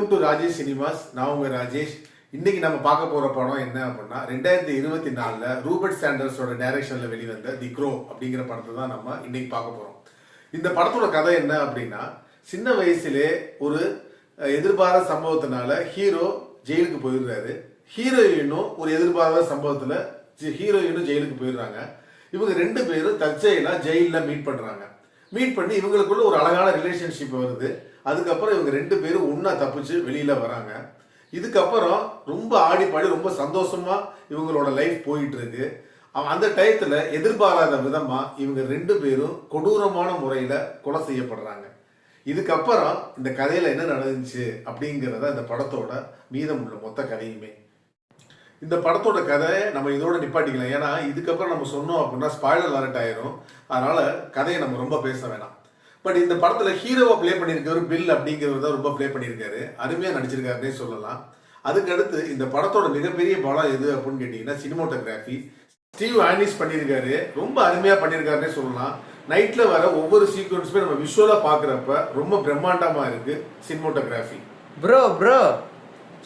Welcome to Rajesh cinemas. நான் உங்க ராஜேஷ். இன்னைக்கு நம்ம பார்க்க போற படம் என்ன அப்படின்னா 2024 ரூபர்ட் சாண்டர்ஸோட டைரக்ஷன்ல வெளிவந்த தி க்ரோ அப்படிங்கிற படத்தை தான் நம்ம இன்னைக்கு பார்க்க போறோம். இந்த படத்தோட கதை என்ன அப்படின்னா, சின்ன வயசுலே ஒரு எதிர்பாராத சம்பவத்தினால ஹீரோ ஜெயிலுக்கு போயிடுறாரு. ஹீரோயினும் ஒரு எதிர்பாராத சம்பவத்துல ஹீரோயினும் ஜெயிலுக்கு போயிடுறாங்க. இவங்க ரெண்டு பேரும் தற்செயலா ஜெயில மீட் பண்றாங்க. மீட் பண்ணி இவங்களுக்குள்ள ஒரு அழகான ரிலேஷன்ஷிப் வருது. அதுக்கப்புறம் இவங்க ரெண்டு பேரும் ஒன்னா தப்பிச்சு வெளியில வராங்க. இதுக்கப்புறம் ரொம்ப ஆடி பாடி ரொம்ப சந்தோஷமா இவங்களோட லைஃப் போயிட்டு இருக்கு. அந்த டயத்துல எதிர்பாராத விதமா இவங்க ரெண்டு பேரும் கொடூரமான முறையில கொலை செய்யப்படுறாங்க. இதுக்கப்புறம் இந்த கதையில என்ன நடந்துச்சு அப்படிங்கிறத இந்த படத்தோட மீதம் உள்ள மொத்த கதையுமே. இந்த படத்தோட கதை நம்ம இதோட நிப்பாட்டிக்கலாம். ஏன்னா இதுக்கப்புறம் நம்ம சொன்னோம் அப்படின்னா ஸ்பாய்லர் அலர்ட் ஆயிரும். அதனால கதையை நம்ம ரொம்ப பேச வேணாம். பட் இந்த படத்துல ஹீரோவா பிளே பண்ணியிருக்காரு பில் அப்படிங்கிறவர் தான் ரொம்ப பிளே பண்ணியிருக்காரு. அருமையா நடிச்சிருக்காருன்னே சொல்லலாம். அதுக்கடுத்து இந்த படத்தோட மிகப்பெரிய பலம் எது அப்படின்னு கேட்டீங்கன்னா சினிமோட்டோகிராஃபி. ஸ்டீவ் ஆனிஸ் பண்ணியிருக்காரு. ரொம்ப அருமையா பண்ணியிருக்காருன்னே சொல்லலாம். நைட்ல வர ஒவ்வொரு சீக்வன்ஸுமே நம்ம விஷுவலா பாக்குறப்ப ரொம்ப பிரம்மாண்டமா இருக்கு சினிமோட்டோகிராஃபி. ப்ரோ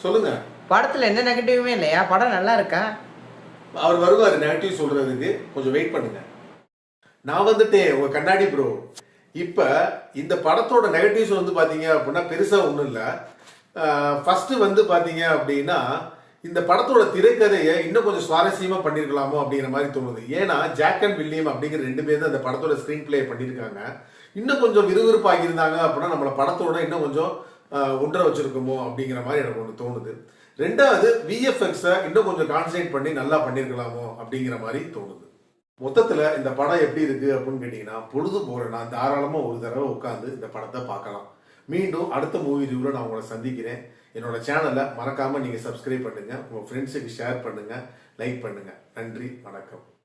சொல்லுங்க, படத்துல எந்த நெகட்டிவுமே இல்லையா? படம் நல்லா இருக்கா? அவர் வருவாரு நெகட்டிவ் சொல்றதுக்கு, கொஞ்சம் வெயிட் பண்ணுங்க. நான் வந்துட்டேன் உங்க கண்ணாடி ப்ரோ. இப்ப இந்த படத்தோட நெகட்டிவ்ஸ் வந்து பாத்தீங்க அப்படின்னா பெருசா ஒண்ணும் இல்ல. ஃபர்ஸ்ட் வந்து பாத்தீங்க அப்படின்னா இந்த படத்தோட திரைக்கதையை இன்னும் கொஞ்சம் சுவாரஸ்யமா பண்ணிருக்கலாமோ அப்படிங்கிற மாதிரி தோணுது. ஏன்னா ஜாக் அண்ட் வில்லியம் அப்படிங்கிற ரெண்டு பேர் தான் இந்த படத்தோட ஸ்கிரீன் பிளே பண்ணிருக்காங்க. இன்னும் கொஞ்சம் விறுவிறுப்பாகி இருந்தாங்க அப்படின்னா நம்மள படத்தோட இன்னும் கொஞ்சம் ஒன்றை வச்சிருக்கோமோ அப்படிங்கிற மாதிரி எனக்கு ஒன்று தோணுது. ரெண்டாவது விஎஃப்எக்ஸை இன்னும் கொஞ்சம் கான்சன்ட்ரேட் பண்ணி நல்லா பண்ணிருக்கலாமோ அப்படிங்கிற மாதிரி தோணுது. மொத்தத்துல இந்த படம் எப்படி இருக்கு அப்படின்னு கேட்டீங்கன்னா, பொழுது போறேன்னா தாராளமா ஒரு தடவை உட்காந்து இந்த படத்தை பார்க்கலாம். மீண்டும் அடுத்த மூவி ரிவ்யூல நான் உங்களை சந்திக்கிறேன். என்னோட சேனலை மறக்காம நீங்க சப்ஸ்கிரைப் பண்ணுங்க, உங்க ஃப்ரெண்ட்ஸுக்கு ஷேர் பண்ணுங்க, லைக் பண்ணுங்க. நன்றி, வணக்கம்.